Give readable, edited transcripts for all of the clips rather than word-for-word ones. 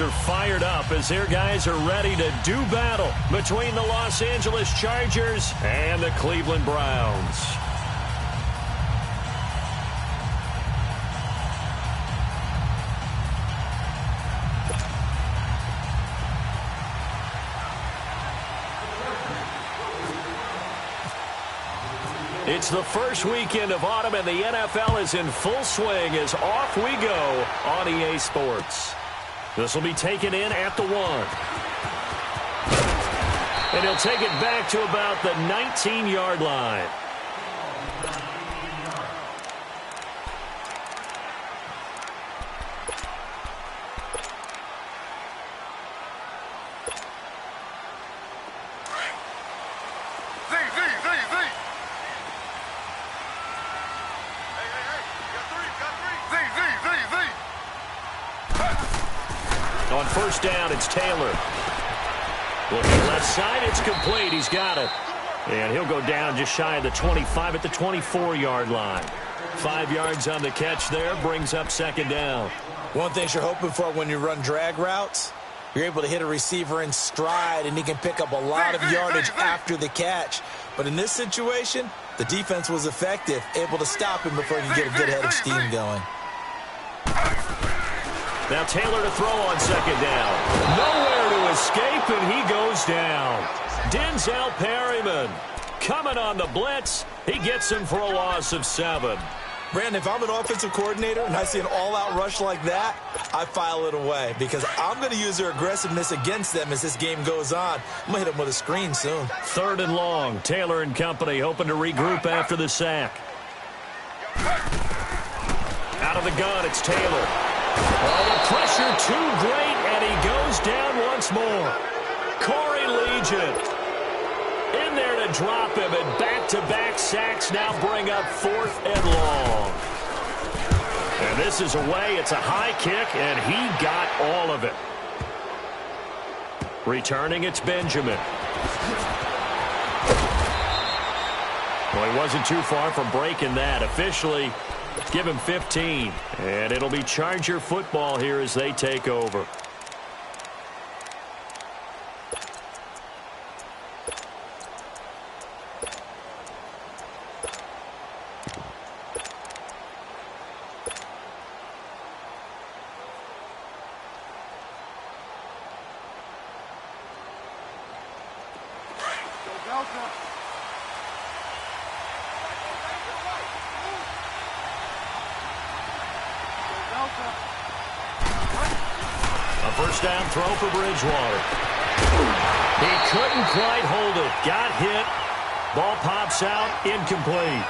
are fired up as their guys are ready to do battle between the Los Angeles Chargers and the Cleveland Browns. It's the first weekend of autumn, and the NFL is in full swing as off we go on EA Sports. This will be taken in at the 1. And he'll take it back to about the 19-yard line. On first down, it's Taylor. Looking left side, it's complete. He's got it. And he'll go down just shy of the 25 at the 24-yard line. 5 yards on the catch there, brings up second down. One thing you're hoping for when you run drag routes, you're able to hit a receiver in stride, and he can pick up a lot of yardage after the catch. But in this situation, the defense was effective, able to stop him before he could get a good head of steam going. Now Taylor to throw on second down. Nowhere to escape, and he goes down. Denzel Perryman coming on the blitz. He gets him for a loss of 7. Brandon, if I'm an offensive coordinator and I see an all-out rush like that, I file it away because I'm going to use their aggressiveness against them as this game goes on. I'm going to hit them with a screen soon. 3rd and long. Taylor and company hoping to regroup after the sack. Out of the gun, it's Taylor. Oh, the pressure too great, and he goes down once more. Corey Legion in there to drop him, and back-to-back sacks now bring up 4th and long. And this is away. It's a high kick, and he got all of it. Returning, it's Benjamin. Well, he wasn't too far from breaking that. Officially, give him 15. And it'll be Charger football here as they take over. A first down throw for Bridgewater. He couldn't quite hold it. Got hit. Ball pops out. Incomplete.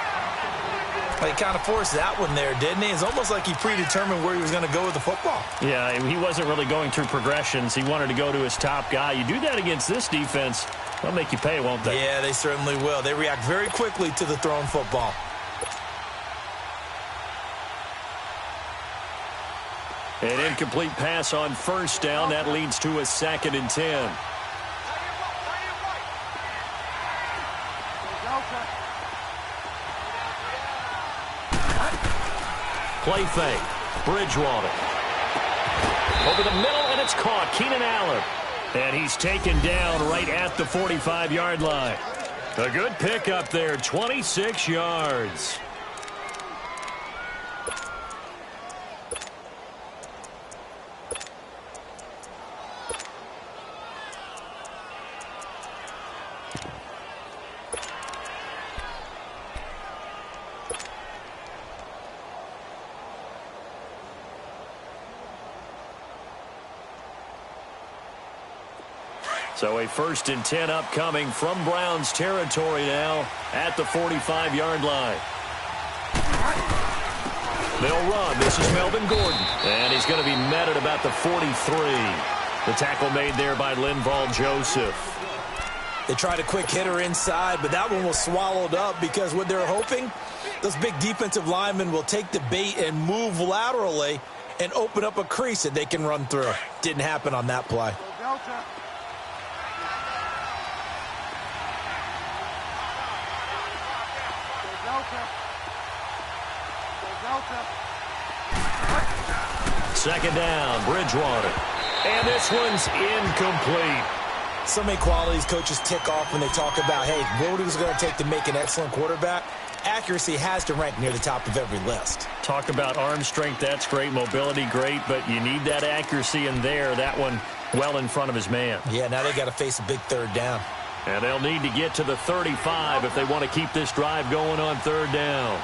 He kind of forced that one there, didn't he? It's almost like he predetermined where he was going to go with the football. Yeah, he wasn't really going through progressions. He wanted to go to his top guy. You do that against this defense, they'll make you pay, won't they? Yeah, they certainly will. They react very quickly to the thrown football. An incomplete pass on first down. That leads to a 2nd and 10. Play fake. Bridgewater. Over the middle, and it's caught. Keenan Allen. And he's taken down right at the 45-yard line. A good pickup there, 26 yards. So a 1st and 10 upcoming from Browns territory now at the 45-yard line. They'll run. This is Melvin Gordon. And he's going to be met at about the 43. The tackle made there by Linval Joseph. They tried a quick hitter inside, but that one was swallowed up because what they're hoping, those big defensive linemen will take the bait and move laterally and open up a crease that they can run through. Didn't happen on that play. Second down, Bridgewater. And this one's incomplete. So many qualities coaches tick off when they talk about, hey, what is it going to take to make an excellent quarterback? Accuracy has to rank near the top of every list. Talk about arm strength, that's great. Mobility, great, but you need that accuracy in there. That one well in front of his man. Yeah, now they got to face a big third down. And they'll need to get to the 35 if they want to keep this drive going on third down.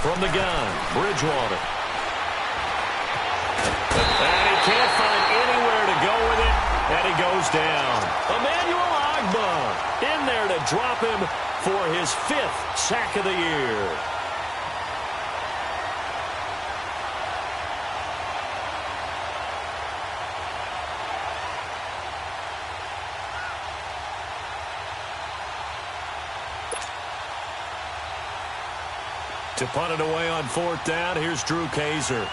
From the gun, Bridgewater. And he can't find anywhere to go with it, and he goes down. Emmanuel Ogbah in there to drop him for his 5th sack of the year. To punt it away on 4th down, here's Drew Kaiser.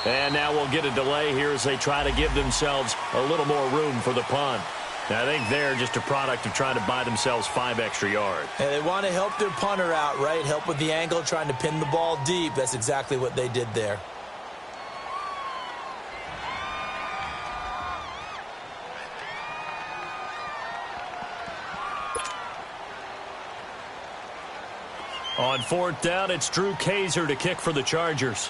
And now we'll get a delay here as they try to give themselves a little more room for the punt. I think they're just a product of trying to buy themselves 5 extra yards. And they want to help their punter out, right? Help with the angle, trying to pin the ball deep. That's exactly what they did there. On 4th down, it's Drew Kaiser to kick for the Chargers.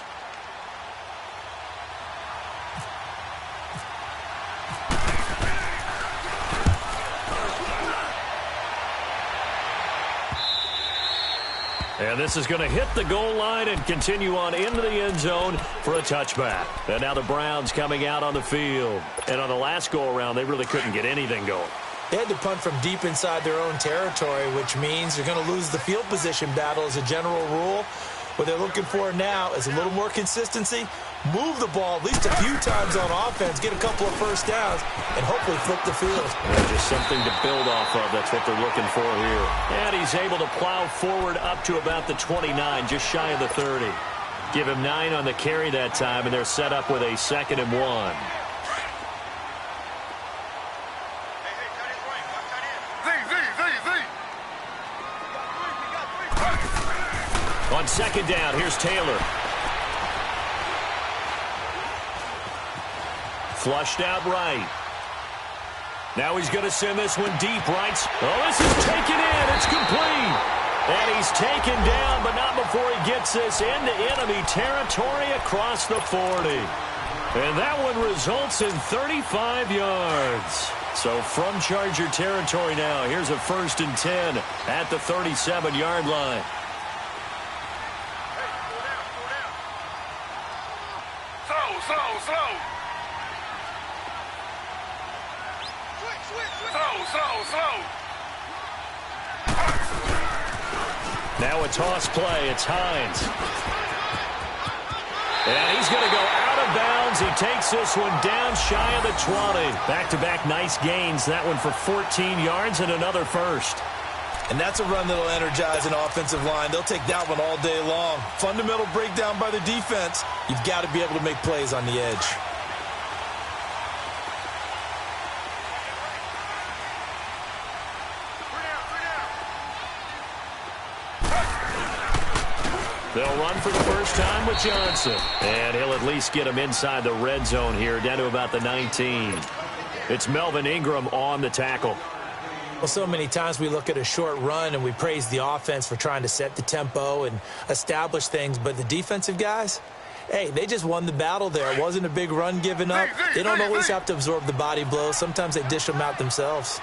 And this is going to hit the goal line and continue on into the end zone for a touchback. And now the Browns coming out on the field. And on the last go-around, they really couldn't get anything going. They had to punt from deep inside their own territory, which means they're going to lose the field position battle as a general rule. What they're looking for now is a little more consistency, move the ball at least a few times on offense, get a couple of first downs, and hopefully flip the field. And just something to build off of. That's what they're looking for here. And he's able to plow forward up to about the 29, just shy of the 30. Give him 9 on the carry that time, and they're set up with a 2nd and 1. On 2nd down, here's Taylor. Flushed out right. Now he's going to send this one deep right. Oh, this is taken in. It's complete. And he's taken down, but not before he gets this into enemy territory across the 40. And that one results in 35 yards. So from Charger territory now, here's a 1st and 10 at the 37-yard line. Now a toss play. It's Hines. And he's going to go out of bounds. He takes this one down shy of the 20. Back-to-back nice gains. That one for 14 yards and another 1st. And that's a run that'll energize an offensive line. They'll take that one all day long. Fundamental breakdown by the defense. You've got to be able to make plays on the edge. They'll run for the first time with Johnson. And he'll at least get him inside the red zone here, down to about the 19. It's Melvin Ingram on the tackle. Well, so many times we look at a short run and we praise the offense for trying to set the tempo and establish things. But the defensive guys, hey, they just won the battle there. It wasn't a big run given up. They don't always have to absorb the body blows. Sometimes they dish them out themselves.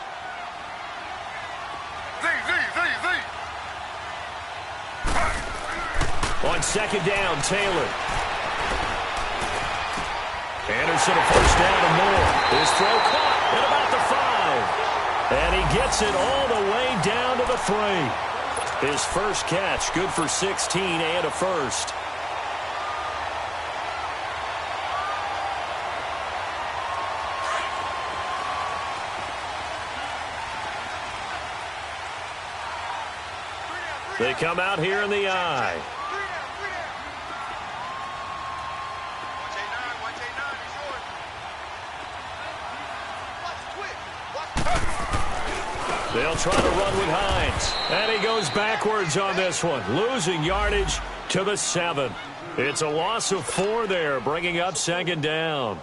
On 2nd down, Taylor. Anderson a first down and more. His throw caught at about the 5. And he gets it all the way down to the 3. His first catch, good for 16 and a 1st. They come out here in the I. They'll try to run with Hines. And he goes backwards on this one, losing yardage to the 7. It's a loss of 4 there, bringing up second down.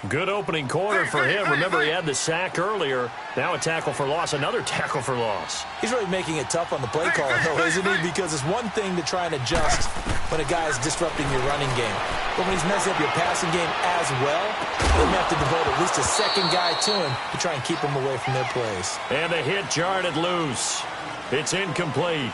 Good opening quarter for him. Remember, he had the sack earlier. Now a tackle for loss, another tackle for loss. He's really making it tough on the play call, though, isn't he? Because it's one thing to try and adjust when a guy is disrupting your running game. But when he's messing up your passing game as well, they may have to devote at least a second guy to him to try and keep him away from their plays. And the hit jarred loose. It's incomplete.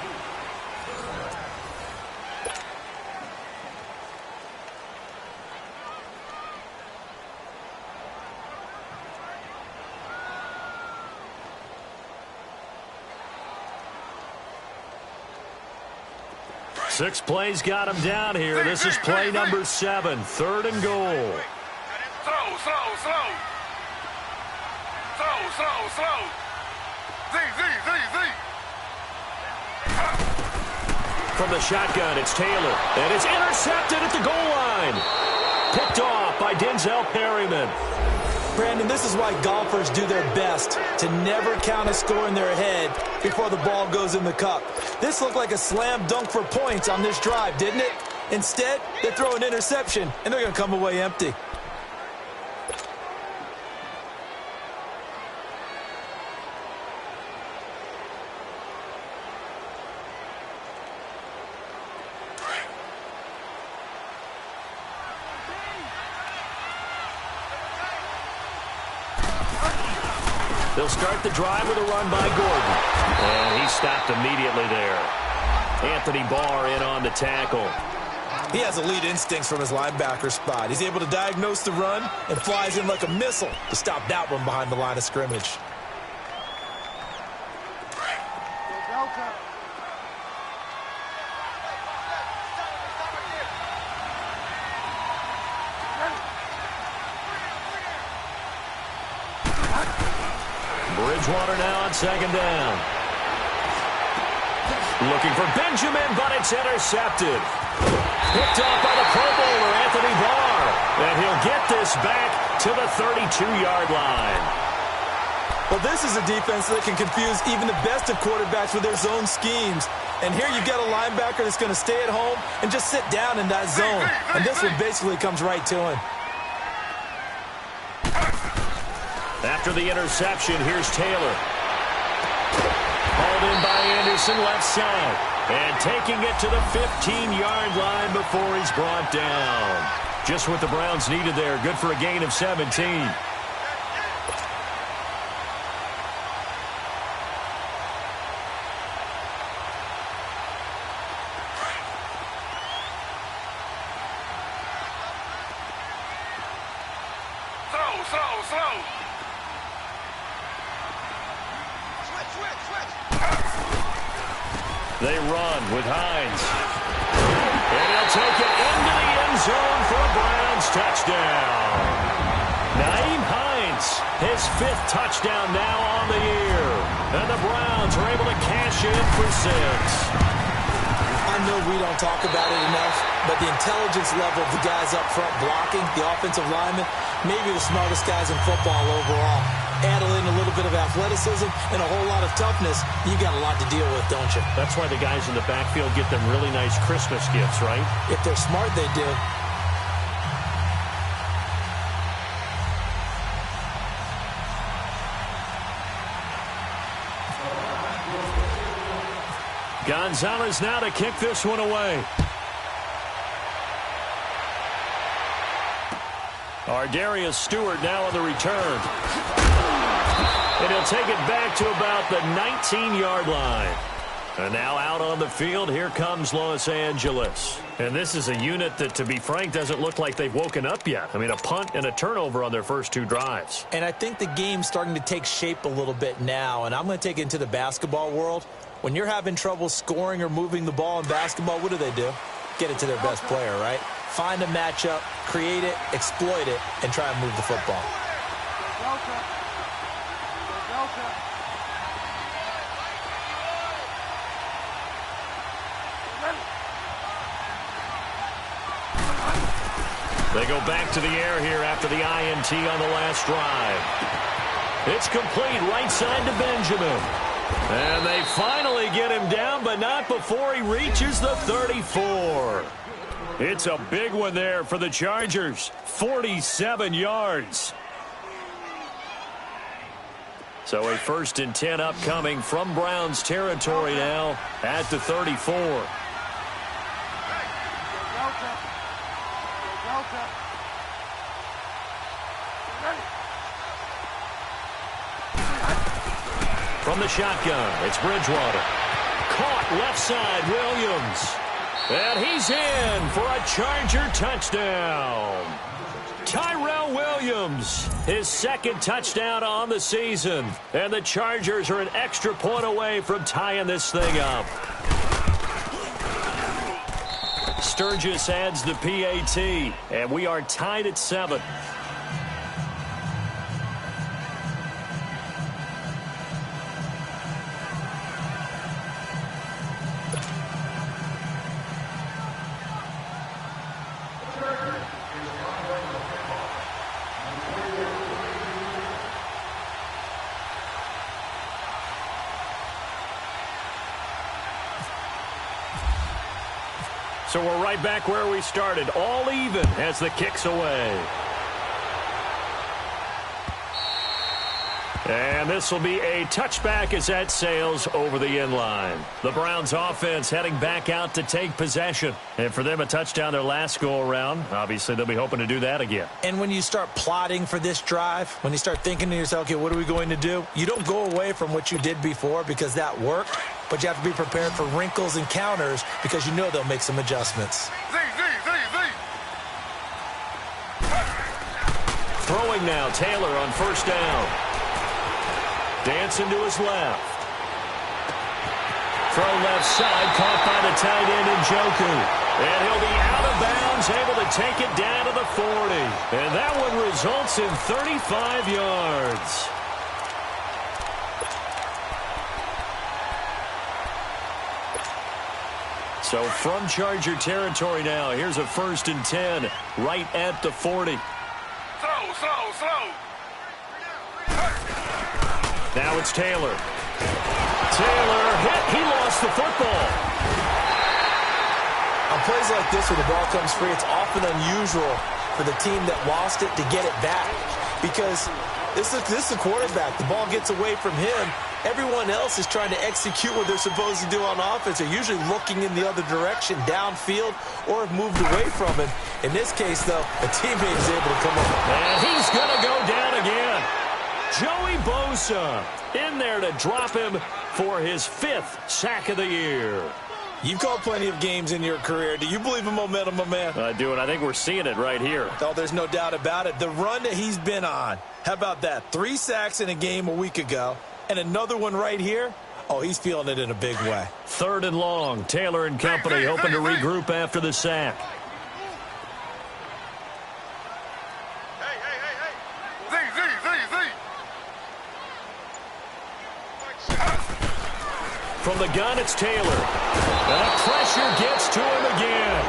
Six plays got him down here. This is play number 7, 3rd and goal. Slow. From the shotgun, it's Taylor. And it's intercepted at the goal line. Picked off by Denzel Perryman. Brandon, this is why golfers do their best to never count a score in their head before the ball goes in the cup. This looked like a slam dunk for points on this drive, didn't it? Instead, they throw an interception, and they're going to come away empty. They'll start the drive with a run by Gordon. And he stopped immediately there. Anthony Barr in on the tackle. He has elite instincts from his linebacker spot. He's able to diagnose the run and flies in like a missile to stop that one behind the line of scrimmage. Bridgewater now on second down. Looking for Benjamin, but it's intercepted. Picked off by the Pro Bowler, Anthony Barr. And he'll get this back to the 32-yard line. Well, this is a defense that can confuse even the best of quarterbacks with their zone schemes. And here you get a linebacker that's going to stay at home and just sit down in that zone. And this one basically comes right to him. After the interception, here's Taylor. Hauled in by Anderson, left side. And taking it to the 15-yard line before he's brought down. Just what the Browns needed there. Good for a gain of 17. Slow. They run with Hines. And he'll take it into the end zone for a Browns touchdown. Nyheim Hines, his 5th touchdown now on the year. And the Browns are able to cash in for 6. I know we don't talk about it enough, but the intelligence level of the guys up front blocking, the offensive linemen, maybe the smartest guys in football overall. Add in a little bit of athleticism and a whole lot of toughness, you got a lot to deal with, don't you? That's why the guys in the backfield get them really nice Christmas gifts, right? If they're smart, they do. Gonzalez now to kick this one away. Ardarius Stewart now on the return. And he'll take it back to about the 19-yard line. And now out on the field, here comes Los Angeles. And this is a unit that, to be frank, doesn't look like they've woken up yet. I mean, a punt and a turnover on their first 2 drives. And I think the game's starting to take shape a little bit now. And I'm going to take it into the basketball world. When you're having trouble scoring or moving the ball in basketball, what do? Get it to their best player, right? Find a matchup, create it, exploit it, and try and move the football. They go back to the air here after the INT on the last drive. It's complete right side to Benjamin. And they finally get him down, but not before he reaches the 34. It's a big one there for the Chargers. 47 yards. So a 1st and 10 upcoming from Browns territory now at the 34. From the shotgun, it's Bridgewater. Caught left side, Williams. And he's in for a Charger touchdown. Tyrell Williams, his 2nd touchdown on the season. And the Chargers are an extra point away from tying this thing up. Sturgis adds the PAT, and we are tied at 7. So we're right back where we started, all even as the kick's away. And this will be a touchback as that sails over the end line. The Browns offense heading back out to take possession. And for them, a touchdown their last go-around. Obviously, they'll be hoping to do that again. And when you start plotting for this drive, when you start thinking to yourself, okay, what are we going to do? You don't go away from what you did before because that worked. But you have to be prepared for wrinkles and counters because you know they'll make some adjustments. Throwing now, Taylor on 1st down. Dancing to his left. Throw left side, caught by the tight end Njoku. And he'll be out of bounds, able to take it down to the 40. And that one results in 35 yards. So from Charger territory now, here's a 1st and 10 right at the 40. Slow. Now it's Taylor. Taylor hit. He lost the football. On plays like this where the ball comes free, it's often unusual for the team that lost it to get it back. Because this is the quarterback. The ball gets away from him. Everyone else is trying to execute what they're supposed to do on offense. They're usually looking in the other direction, downfield, or have moved away from him. In this case, though, a teammate is able to come up. And he's going to go down again. Joey Bosa in there to drop him for his 5th sack of the year. You've called plenty of games in your career. Do you believe in momentum, my man? I do, and I think we're seeing it right here. Oh, there's no doubt about it. The run that he's been on. How about that? 3 sacks in a game a week ago, and another one right here. Oh, he's feeling it in a big way. 3rd and long. Taylor and company hoping to regroup after the sack. From the gun, it's Taylor. And pressure gets to him again.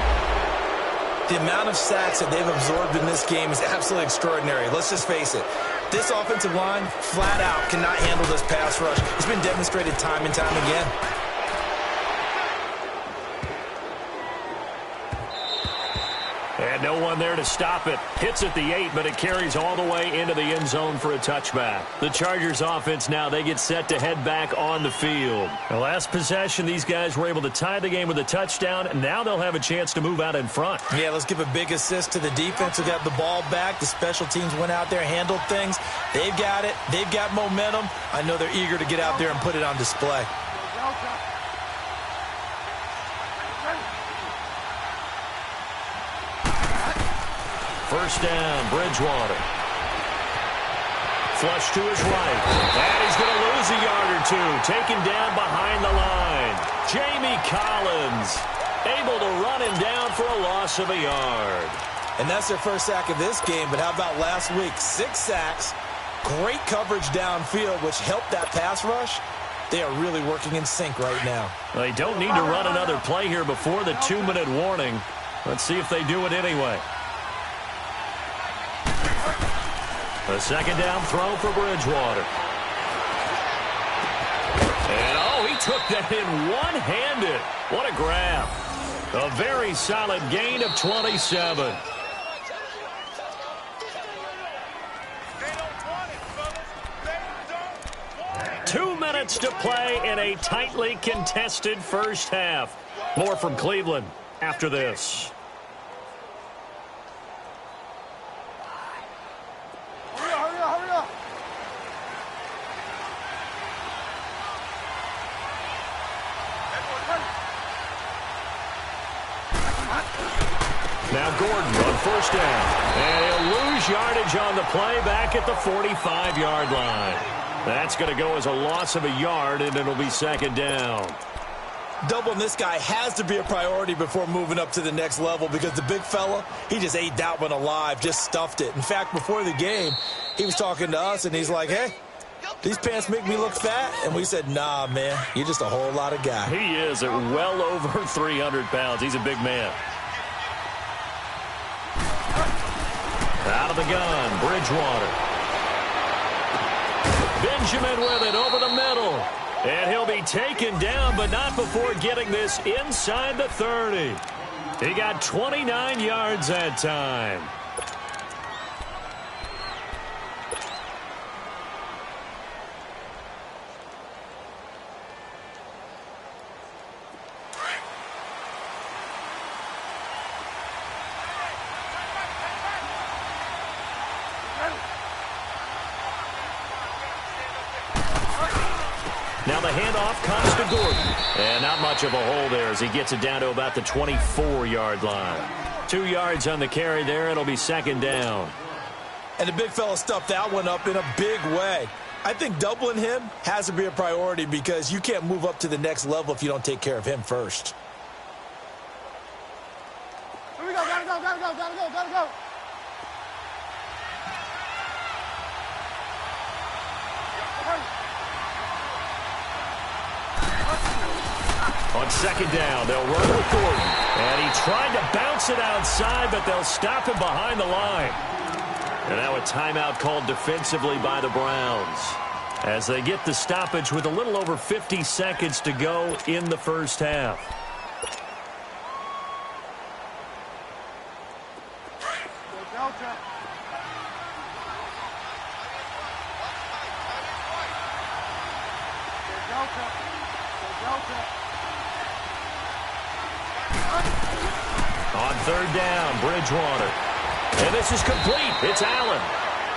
The amount of sacks that they've absorbed in this game is absolutely extraordinary. Let's just face it. This offensive line, flat out, cannot handle this pass rush. It's been demonstrated time and time again. And no one there to stop it. Hits at the 8, but it carries all the way into the end zone for a touchback. The Chargers offense now, they get set to head back on the field. The last possession, these guys were able to tie the game with a touchdown, and now they'll have a chance to move out in front. Yeah, let's give a big assist to the defense who got the ball back. The special teams went out there, handled things. They've got it. They've got momentum. I know they're eager to get out there and put it on display. First down, Bridgewater. Flush to his right. And he's going to lose a yard or two. Taken down behind the line. Jamie Collins able to run him down for a loss of a yard. And that's their first sack of this game. But how about last week? 6 sacks. Great coverage downfield, which helped that pass rush. They are really working in sync right now. They don't need to run another play here before the 2-minute warning. Let's see if they do it anyway. A second down throw for Bridgewater. And, oh, he took that in one-handed. What a grab. A very solid gain of 27. Two minutes to play in a tightly contested first half. More from Cleveland after this. Hurry up. Now Gordon on first down. And he'll lose yardage on the play back at the 45-yard line. That's going to go as a loss of a yard, and it'll be second down. Doubling this guy has to be a priority before moving up to the next level because the big fella, he just ate that one alive, just stuffed it. In fact, before the game, he was talking to us, and he's like, hey, these pants make me look fat. And we said, nah, man, you're just a whole lot of guy. He is at well over 300 pounds. He's a big man. Out of the gun, Bridgewater. Benjamin with it over the middle. And he'll be taken down, but not before getting this inside the 30. He got 29 yards that time. Now the handoff comes to Gordon. And not much of a hole there as he gets it down to about the 24-yard line. 2 yards on the carry there. It'll be second down. And the big fella stuffed that one up in a big way. I think doubling him has to be a priority because you can't move up to the next level if you don't take care of him first. Here we go. Gotta go. On second down, they'll run with Gordon. And he tried to bounce it outside, but they'll stop him behind the line. And now a timeout called defensively by the Browns as they get the stoppage with a little over 50 seconds to go in the first half. On third down, Bridgewater. And this is complete. It's Allen.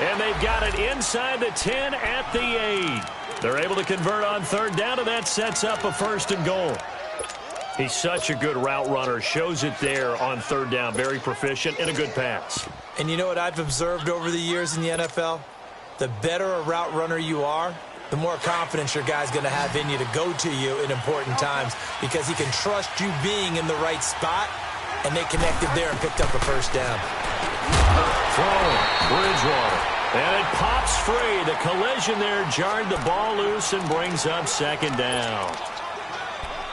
And they've got it inside the 10 at the 8. They're able to convert on third down, and that sets up a first and goal. He's such a good route runner. Shows it there on third down. Very proficient and a good pass. And you know what I've observed over the years in the NFL? The better a route runner you are, the more confidence your guy's going to have in you to go to you in important times because he can trust you being in the right spot, and they connected there and picked up a first down. Throwing, Bridgewater. And it pops free. The collision there jarred the ball loose and brings up second down.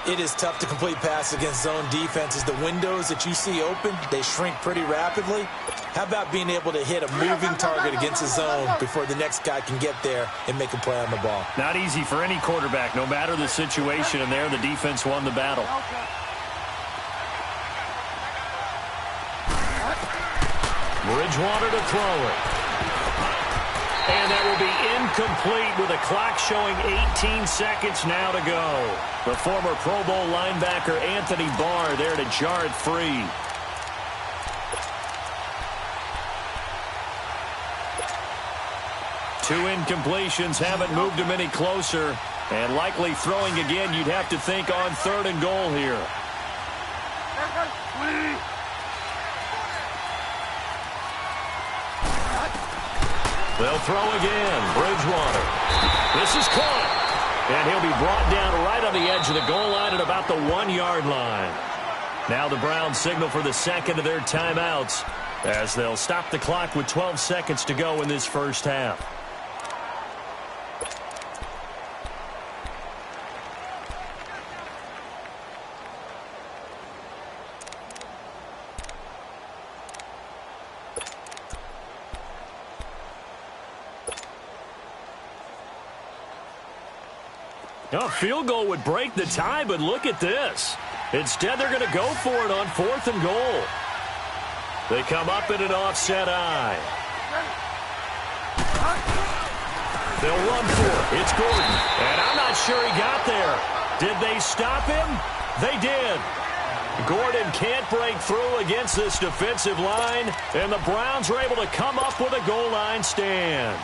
It is tough to complete passes against zone defenses. The windows that you see open, they shrink pretty rapidly. How about being able to hit a moving target against a zone before the next guy can get there and make a play on the ball? Not easy for any quarterback, no matter the situation, and there the defense won the battle. Bridgewater to throw it. And that will be incomplete with a clock showing 18 seconds now to go. The former Pro Bowl linebacker Anthony Barr there to jar it free. Two incompletions haven't moved him any closer. And likely throwing again, you'd have to think on third and goal here. They'll throw again. Bridgewater. This is caught. And he'll be brought down right on the edge of the goal line at about the 1-yard line. Now the Browns signal for the second of their timeouts as they'll stop the clock with 12 seconds to go in this first half. A field goal would break the tie, but look at this. Instead, they're going to go for it on 4th and goal. They come up in an offset eye. They'll run for it. It's Gordon. And I'm not sure he got there. Did they stop him? They did. Gordon can't break through against this defensive line, and the Browns are able to come up with a goal line stand.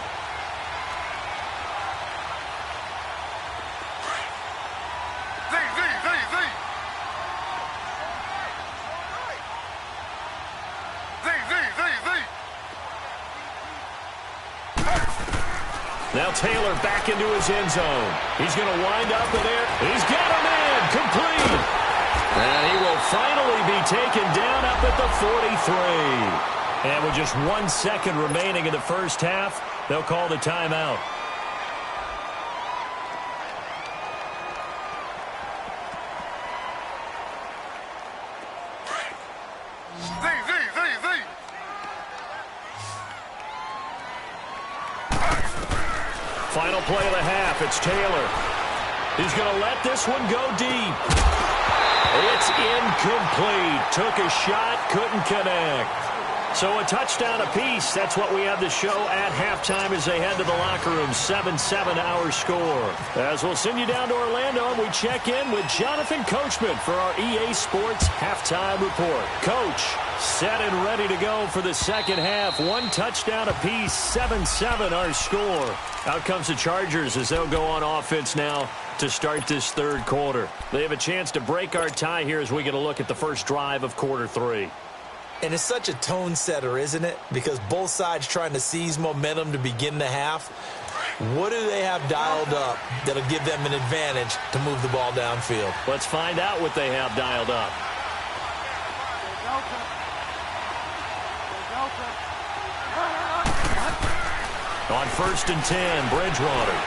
Now Taylor back into his end zone. He's going to wind up in there. He's got him in. Complete. And he will finally be taken down up at the 43. And with just 1 second remaining in the first half, they'll call the timeout. Final play of the half. It's Taylor. He's going to let this one go deep. It's incomplete. Took a shot, couldn't connect. So a touchdown apiece. That's what we have to show at halftime as they head to the locker room. 7-7 our score. As we'll send you down to Orlando, and we check in with Jonathan Coachman for our EA Sports Halftime Report. Coach, set and ready to go for the second half. 1 touchdown apiece. 7-7 our score. Out comes the Chargers as they'll go on offense now to start this third quarter. They have a chance to break our tie here as we get a look at the first drive of quarter 3. And it's such a tone setter, isn't it? Because both sides trying to seize momentum to begin the half. What do they have dialed up that'll give them an advantage to move the ball downfield? Let's find out what they have dialed up. On 1st and 10, Bridgewater.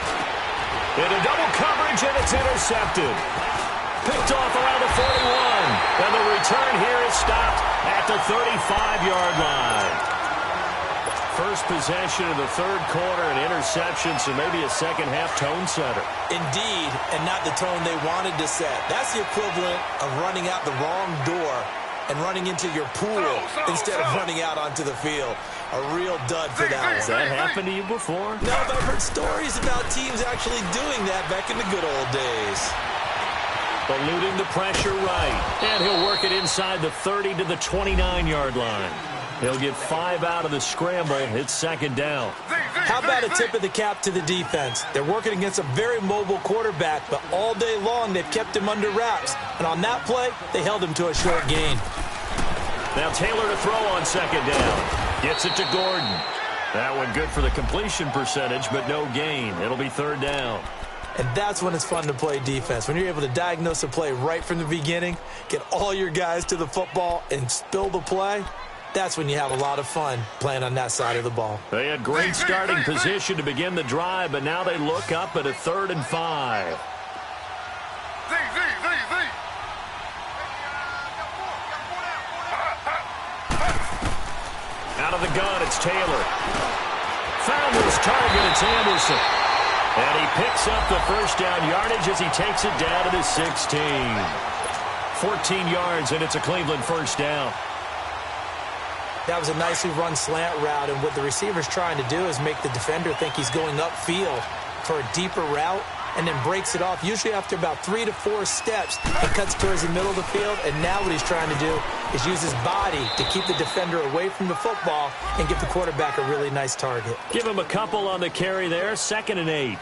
Into double coverage, and it's intercepted. Picked off around the 41. And the return here is stopped at the 35-yard line. First possession of the third quarter, an interception, so maybe a second-half tone setter. Indeed, and not the tone they wanted to set. That's the equivalent of running out the wrong door and running into your pool instead of running out onto the field. A real dud for that one. Has that happened to you before? No, but I've heard stories about teams actually doing that back in the good old days. Eluding the pressure right. And he'll work it inside the 30 to the 29-yard line. He'll get 5 out of the scramble. It's second down. How about a tip of the cap to the defense? They're working against a very mobile quarterback, but all day long they've kept him under wraps. And on that play, they held him to a short gain. Now Taylor to throw on second down. Gets it to Gordon. That one good for the completion percentage, but no gain. It'll be third down. And that's when it's fun to play defense. When you're able to diagnose a play right from the beginning, get all your guys to the football, and spill the play, that's when you have a lot of fun playing on that side of the ball. They had great starting position to begin the drive, but now they look up at a 3rd and 5. Out of the gun, it's Taylor. Found his target, it's Anderson. And he picks up the first down yardage as he takes it down to the 16. 14 yards, and it's a Cleveland first down. That was a nicely run slant route, and what the receiver's trying to do is make the defender think he's going upfield for a deeper route, and then breaks it off, usually after about 3 to 4 steps. He cuts towards the middle of the field, and now what he's trying to do is use his body to keep the defender away from the football and give the quarterback a really nice target. Give him a couple on the carry there, 2nd and 8.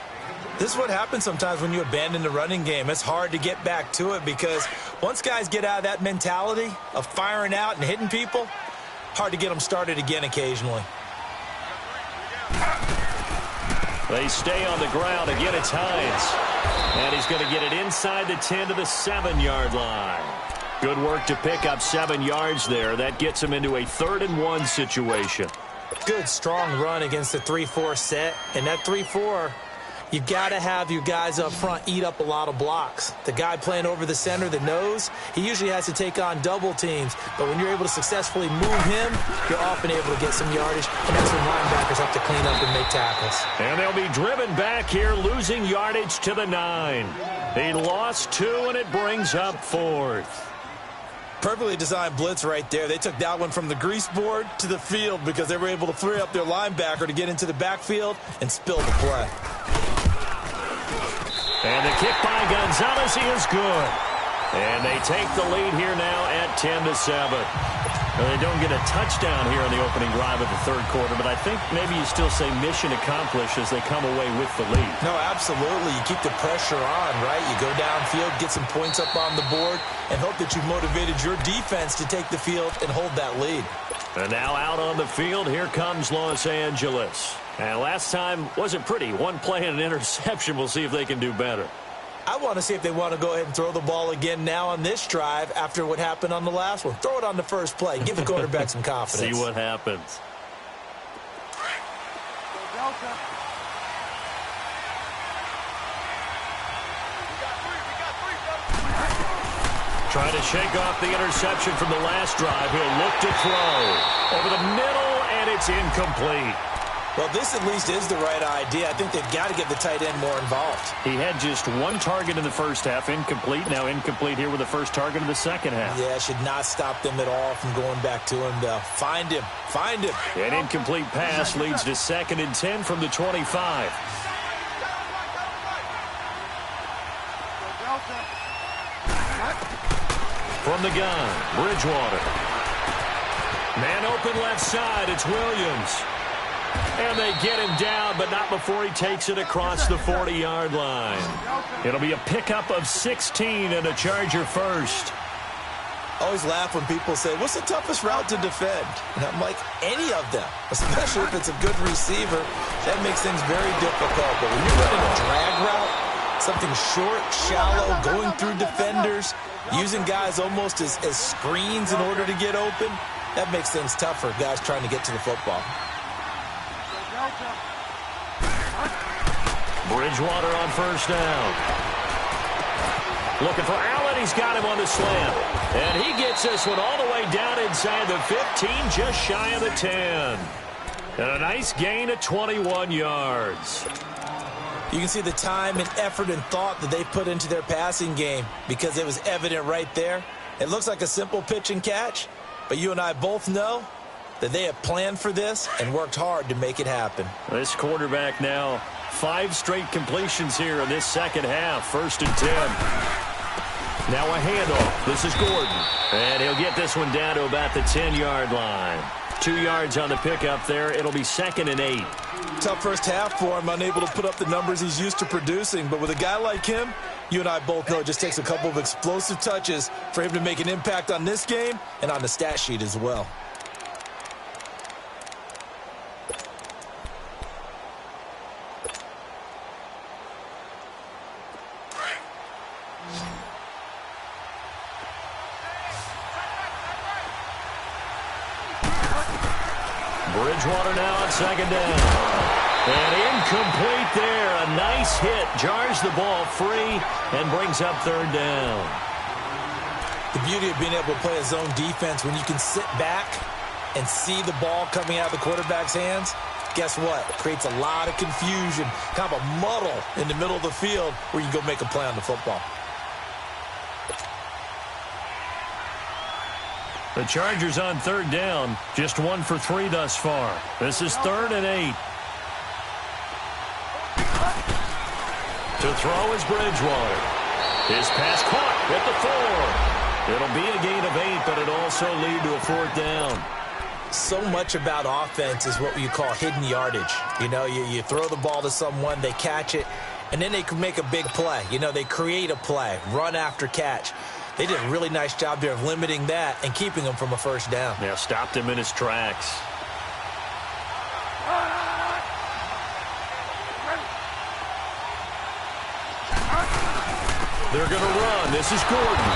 This is what happens sometimes when you abandon the running game. It's hard to get back to it because once guys get out of that mentality of firing out and hitting people, hard to get them started again occasionally. They stay on the ground. Again, it's Hines. And he's going to get it inside the 10 to the 7-yard line. Good work to pick up 7 yards there. That gets him into a 3rd and 1 situation. Good, strong run against the 3-4 set. And that 3-4, You've got to have your guys up front eat up a lot of blocks. The guy playing over the center, the nose, he usually has to take on double teams. But when you're able to successfully move him, you're often able to get some yardage, and that's when linebackers have to clean up and make tackles. And they'll be driven back here, losing yardage to the 9. He lost 2, and it brings up 4th. Perfectly designed blitz right there. They took that one from the grease board to the field because they were able to free up their linebacker to get into the backfield and spill the play. And the kick by Gonzalez is good. And they take the lead here now at 10-7. Well, they don't get a touchdown here in the opening drive of the third quarter, but I think maybe you still say mission accomplished as they come away with the lead. No, absolutely. You keep the pressure on, right? You go downfield, get some points up on the board, and hope that you've motivated your defense to take the field and hold that lead. And now out on the field, here comes Los Angeles. And last time wasn't pretty. One play and an interception. We'll see if they can do better. I want to see if they want to go ahead and throw the ball again now on this drive after what happened on the last one. Throw it on the first play. Give the quarterback some confidence. See what happens. Trying to shake off the interception from the last drive. He'll look to throw. Over the middle, and it's incomplete. Well, this at least is the right idea. I think they've got to get the tight end more involved. He had just one target in the first half, incomplete. Now incomplete here with the first target of the second half. Yeah, should not stop them at all from going back to him, though. Find him. Find him. An incomplete pass leads to 2nd and 10 from the 25. From the gun, Bridgewater. Man open left side, it's Williams. And they get him down, but not before he takes it across the 40-yard line. It'll be a pickup of 16 and a Charger first. I always laugh when people say, what's the toughest route to defend? And I'm like, any of them, especially if it's a good receiver. That makes things very difficult. But when you're running a drag route, something short, shallow, going through defenders, using guys almost as screens in order to get open, that makes things tougher, guys trying to get to the football. Bridgewater on first down. Looking for Allen. He's got him on the slant. And he gets this one all the way down inside the 15, just shy of the 10. And a nice gain of 21 yards. You can see the time and effort and thought that they put into their passing game because it was evident right there. It looks like a simple pitch and catch, but you and I both know that they have planned for this and worked hard to make it happen. This quarterback now 5 straight completions here in this second half. 1st and 10. Now a handoff. This is Gordon. And he'll get this one down to about the 10-yard line. 2 yards on the pickup there. It'll be 2nd and 8. Tough first half for him, unable to put up the numbers he's used to producing. But with a guy like him, you and I both know it just takes a couple of explosive touches for him to make an impact on this game and on the stat sheet as well. Bridgewater now on 2nd down. And incomplete there. A nice hit. Jars the ball free and brings up 3rd down. The beauty of being able to play a zone defense when you can sit back and see the ball coming out of the quarterback's hands, guess what? It creates a lot of confusion, kind of a muddle in the middle of the field where you go make a play on the football. The Chargers on 3rd down, just 1 for 3 thus far. This is 3rd and 8. To throw is Bridgewater. His pass caught at the 4. It'll be a gain of 8, but it'll also lead to a 4th down. So much about offense is what you call hidden yardage. You know, you throw the ball to someone, they catch it, and then they can make a big play. You know, they create a play, run after catch. They did a really nice job there of limiting that and keeping him from a 1st down. Yeah, stopped him in his tracks. They're going to run. This is Gordon.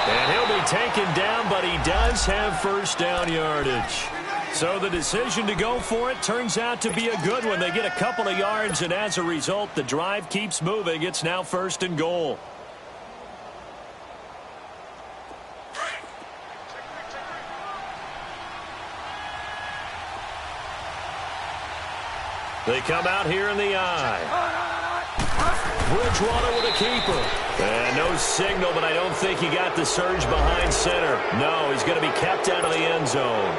And he'll be taken down, but he does have 1st down yardage. So the decision to go for it turns out to be a good one. They get a couple of yards, and as a result, the drive keeps moving. It's now 1st and goal. They come out here in the eye. Bridgewater with a keeper. And no signal, but I don't think he got the surge behind center. No, he's going to be kept out of the end zone.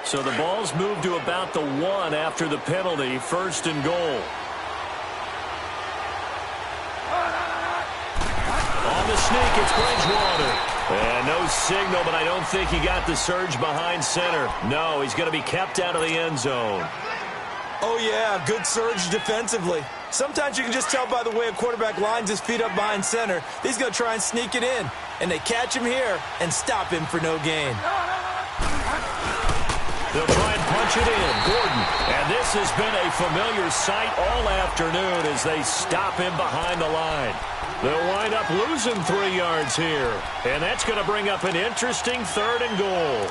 So the ball's moved to about the 1 after the penalty. 1st and goal. On the sneak, it's Bridgewater. And no signal, but I don't think he got the surge behind center. No, he's going to be kept out of the end zone. Oh, yeah, good surge defensively. Sometimes you can just tell by the way a quarterback lines his feet up behind center. He's going to try and sneak it in. And they catch him here and stop him for no gain. They'll try and punch it in. Gordon. And this has been a familiar sight all afternoon as they stop him behind the line. They'll wind up losing 3 yards here. And that's going to bring up an interesting 3rd and goal.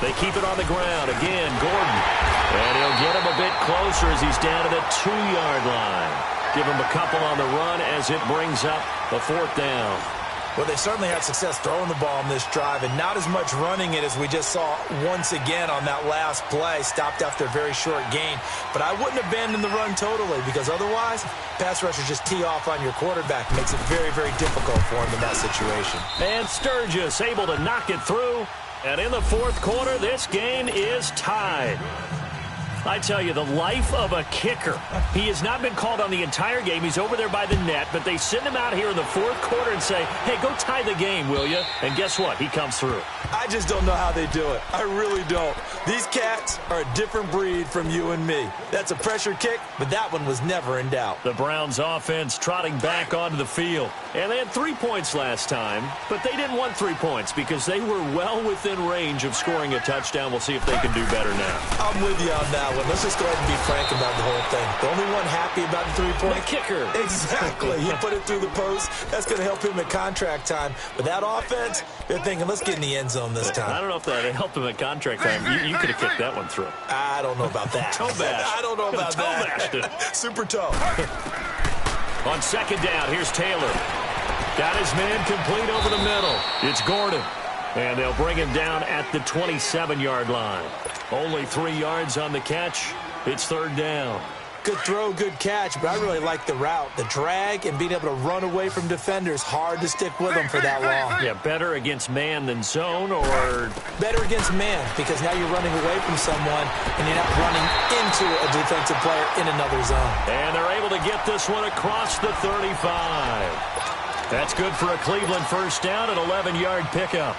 They keep it on the ground. Again, Gordon. And he'll get him a bit closer as he's down to the 2-yard line. Give him a couple on the run as it brings up a 4th down. Well, they certainly had success throwing the ball on this drive and not as much running it as we just saw once again on that last play. Stopped after a very short gain. But I wouldn't abandon the run totally because otherwise, pass rushers just tee off on your quarterback. Makes it very, very difficult for him in that situation. And Sturgis able to knock it through. And in the 4th quarter, this game is tied. I tell you, the life of a kicker. He has not been called on the entire game. He's over there by the net, but they send him out here in the 4th quarter and say, hey, go tie the game, will you? And guess what? He comes through. I just don't know how they do it. I really don't. These cats are a different breed from you and me. That's a pressure kick, but that one was never in doubt. The Browns offense trotting back onto the field. And they had 3 points last time, but they didn't want 3 points because they were well within range of scoring a touchdown. We'll see if they can do better now. I'm with you on that one. Let's just go ahead and be frank about the whole thing. The only one happy about the 3-point? The kicker. Exactly. He put it through the post. That's going to help him at contract time. But that offense, they're thinking, let's get in the end zone this time. I don't know if that helped him at contract time. You could have kicked that one through. I don't know about that. Toe bash. I don't know about toe that. Bashed it. Super toe. On 2nd down, here's Taylor. Got his man complete over the middle. It's Gordon. And they'll bring him down at the 27-yard line. Only 3 yards on the catch. It's 3rd down. Good throw, good catch, but I really like the route. The drag and being able to run away from defenders, hard to stick with them for that long. Yeah, better against man than zone, or? Better against man, because now you're running away from someone and you're not running into a defensive player in another zone. And they're able to get this one across the 35. That's good for a Cleveland 1st down, an 11-yard pickup.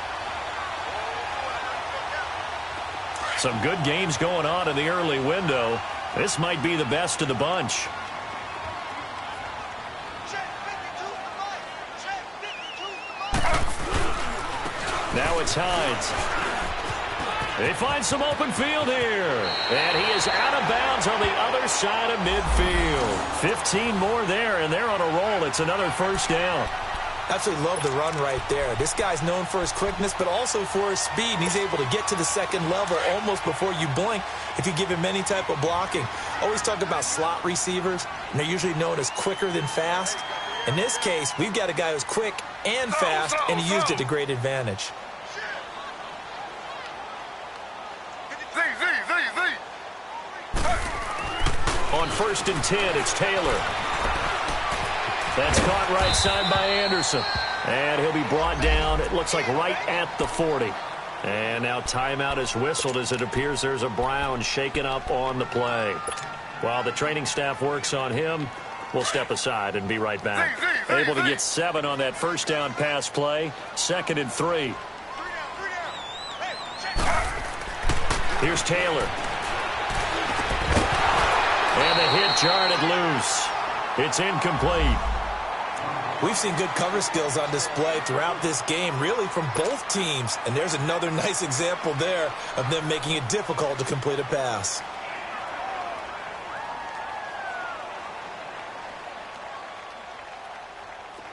Some good games going on in the early window. This might be the best of the bunch. Now it's Hines. They find some open field here. And he is out of bounds on the other side of midfield. 15 more there, and they're on a roll. It's another 1st down. Absolutely love the run right there. This guy's known for his quickness, but also for his speed. And he's able to get to the 2nd level almost before you blink if you give him any type of blocking. Always talk about slot receivers, and they're usually known as quicker than fast. In this case, we've got a guy who's quick and fast, and he used it to great advantage. On 1st and 10, it's Taylor. That's caught right side by Anderson. And he'll be brought down, it looks like right at the 40. And now timeout is whistled as it appears there's a Brown shaken up on the play. While the training staff works on him, we'll step aside and be right back. Able to get 7 on that 1st down pass play. 2nd and 3. Here's Taylor. And the hit jarred it loose. It's incomplete. We've seen good cover skills on display throughout this game, really from both teams. And there's another nice example there of them making it difficult to complete a pass.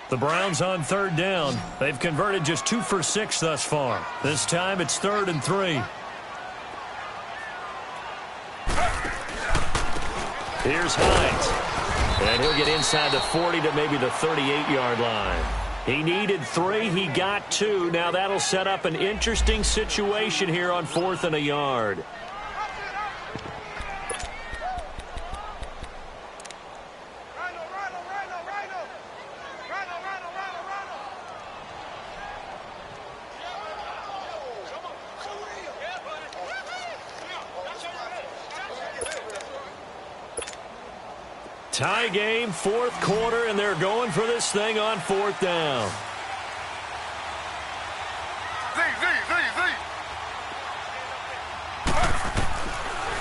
The Browns on third down. They've converted just 2 for 6 thus far. This time it's 3rd and 3. Here's Hines. And he'll get inside the 40 to maybe the 38-yard line. He needed 3. He got 2. Now that'll set up an interesting situation here on 4th and a yard. Tie game, 4th quarter, and they're going for this thing on 4th down.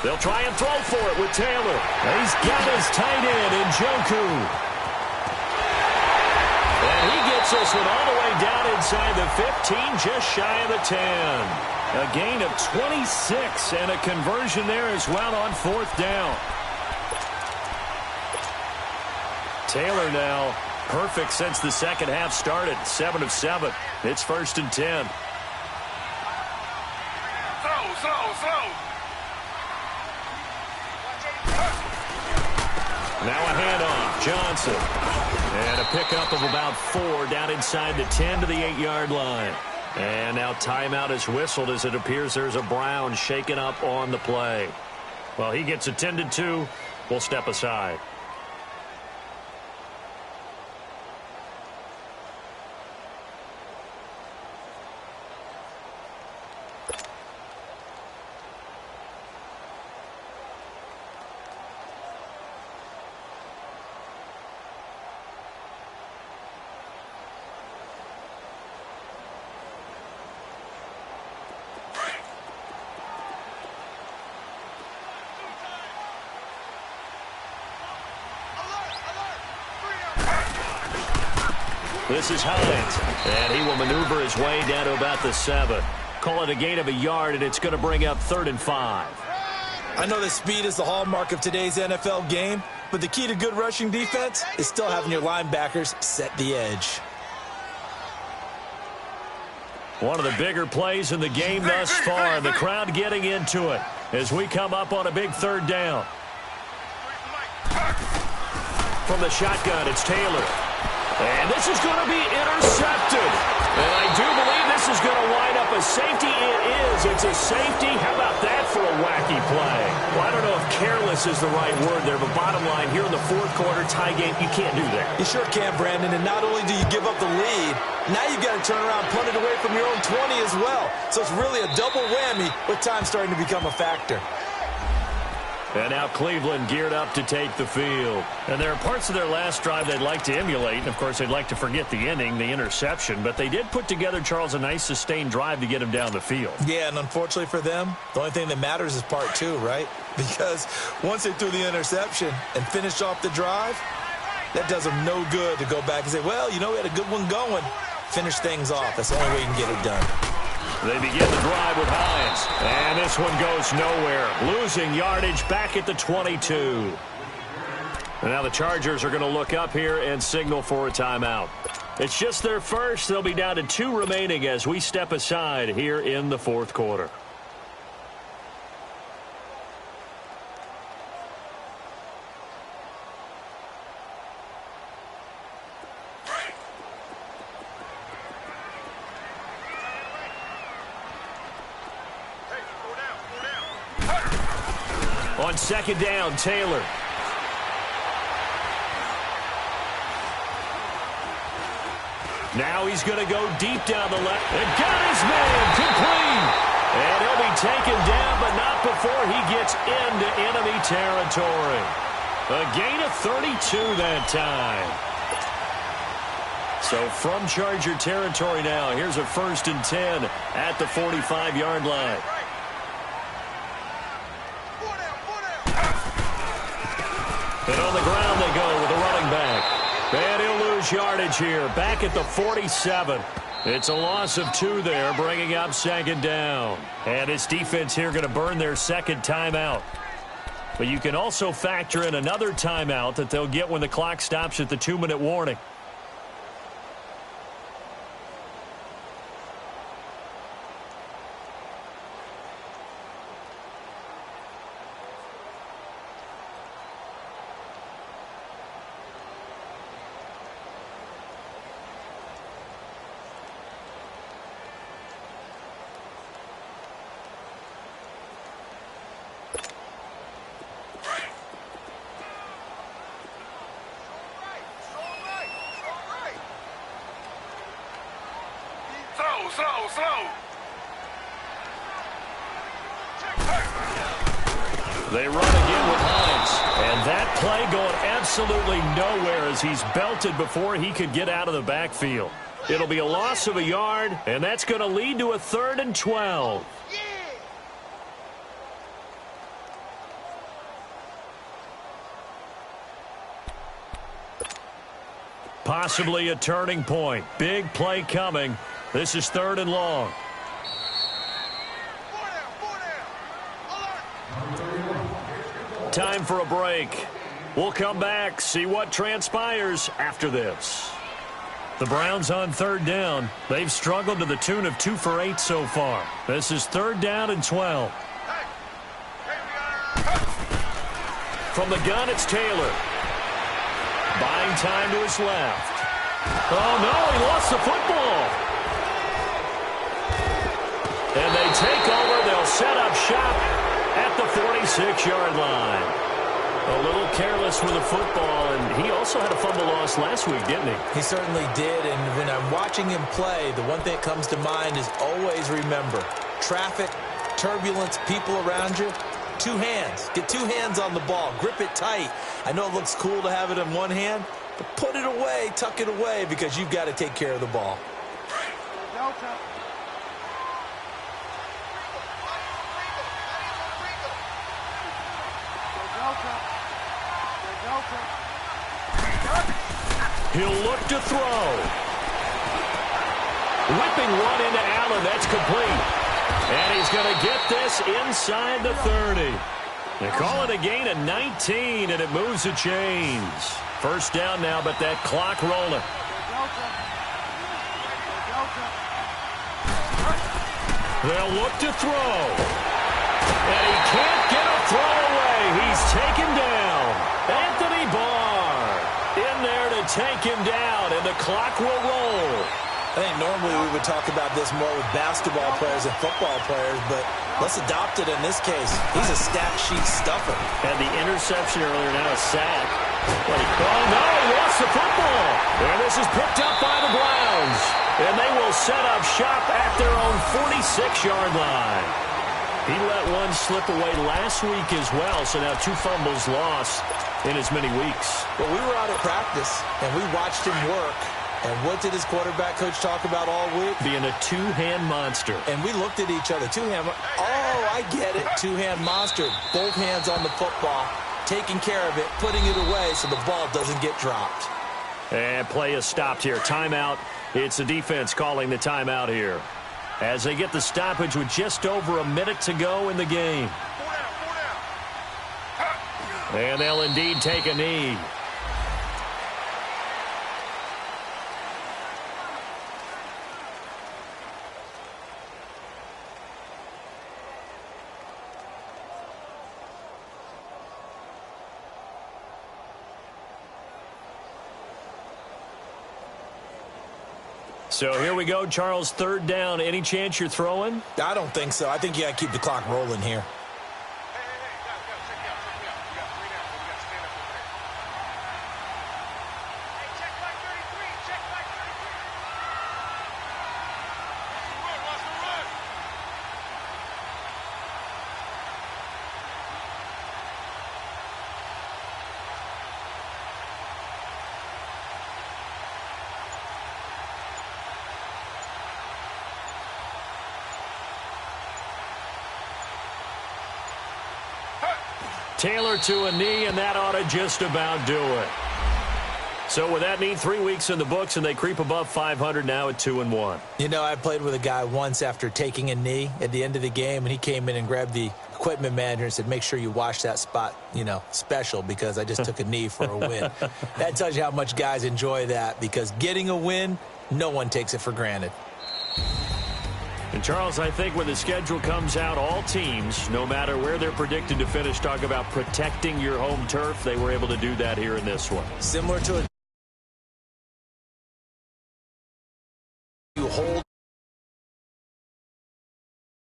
They'll try and throw for it with Taylor. He's got his tight end in Njoku. And he gets this one all the way down inside the 15, just shy of the 10. A gain of 26 and a conversion there as well on 4th down. Taylor now perfect since the second half started. 7 of 7. It's 1st and 10. Now a handoff. Johnson. And a pickup of about 4 down inside the 10 to the 8-yard line. And now timeout is whistled as it appears there's a Brown shaken up on the play. Well, he gets attended to. We'll step aside. This is Hines, and he will maneuver his way down to about the 7. Call it a gain of a yard, and it's going to bring up 3rd and 5. I know that speed is the hallmark of today's NFL game, but the key to good rushing defense is still having your linebackers set the edge. One of the bigger plays in the game thus far, the crowd getting into it as we come up on a big 3rd down. From the shotgun, it's Taylor. And this is going to be intercepted. And I do believe this is going to wind up a safety. It is. It's a safety. How about that for a wacky play? Well, I don't know if careless is the right word there, but bottom line, here in the 4th quarter tie game, you can't do that. You sure can, Brandon. And not only do you give up the lead, now you've got to turn around and punt it away from your own 20 as well. So it's really a double whammy with time starting to become a factor. And now Cleveland geared up to take the field. And there are parts of their last drive they'd like to emulate. And, of course, they'd like to forget the ending, the interception. But they did put together, Charles, a nice sustained drive to get him down the field. Yeah, and unfortunately for them, the only thing that matters is part 2, right? Because once they threw the interception and finished off the drive, that does them no good to go back and say, well, you know, we had a good one going. Finish things off. That's the only way you can get it done. They begin the drive with Hines. And this one goes nowhere. Losing yardage back at the 22. And now the Chargers are going to look up here and signal for a timeout. It's just their first. They'll be down to 2 remaining as we step aside here in the 4th quarter. On 2nd down, Taylor. Now he's going to go deep down the left. And got his man complete. And he'll be taken down, but not before he gets into enemy territory. A gain of 32 that time. So from Charger territory now, here's a 1st and 10 at the 45-yard line. And on the ground they go with a running back. And he'll lose yardage here. Back at the 47. It's a loss of 2 there, bringing up second down. And his defense here going to burn their second timeout. But you can also factor in another timeout that they'll get when the clock stops at the 2-minute warning. They run again with Hines. And that play going absolutely nowhere as he's belted before he could get out of the backfield. It'll be a loss of a yard, and that's going to lead to a 3rd and 12. Possibly a turning point. Big play coming. This is 3rd and long. Time for a break. We'll come back, see what transpires after this. The Browns on 3rd down. They've struggled to the tune of 2 for 8 so far. This is 3rd down and 12. From the gun, it's Taylor. Buying time to his left. Oh, no, he lost the football. And they take over. They'll set up shop at the 46-yard line. A little careless with the football, and he also had a fumble loss last week, didn't he? He certainly did, and when I'm watching him play, the one thing that comes to mind is always remember, traffic, turbulence, people around you, 2 hands. Get 2 hands on the ball. Grip it tight. I know it looks cool to have it in one hand, but put it away, tuck it away, because you've got to take care of the ball. He'll look to throw. Whipping one into Allen. That's complete. And he's going to get this inside the 30. They call it a gain of 19, and it moves the chains. 1st down now, but that clock rolling. They'll look to throw. And he can't get a throw away. He's taken down. Anthony Barr in there to take him down, and the clock will roll. I think normally we would talk about this more with basketball players and football players, but let's adopt it in this case. He's a stat sheet stuffer. Had the interception earlier, now a sack. Oh, no, he lost the football. And this is picked up by the Browns. And they will set up shop at their own 46-yard line. He let one slip away last week as well, so now 2 fumbles lost in as many weeks. Well, we were out at practice, and we watched him work. And what did his quarterback coach talk about all week? Being a 2-hand monster. And we looked at each other. 2-hand. Oh, I get it. 2-hand monster. Both hands on the football, taking care of it, putting it away so the ball doesn't get dropped. And play is stopped here. Timeout. It's the defense calling the timeout here, as they get the stoppage with just over a minute to go in the game. And they'll indeed take a knee. So here we go, Charles, 3rd down. Any chance you're throwing? I don't think so. I think you got to keep the clock rolling here. Taylor to a knee, and that ought to just about do it. So with that neat 3 weeks in the books, and they creep above 500 now at 2-1. You know, I played with a guy once after taking a knee at the end of the game, and he came in and grabbed the equipment manager and said, make sure you wash that spot, you know, special, because I just took a knee for a win. That tells you how much guys enjoy that, because getting a win, no one takes it for granted. And, Charles, I think when the schedule comes out, all teams, no matter where they're predicted to finish, talk about protecting your home turf. They were able to do that here in this one. Similar to you hold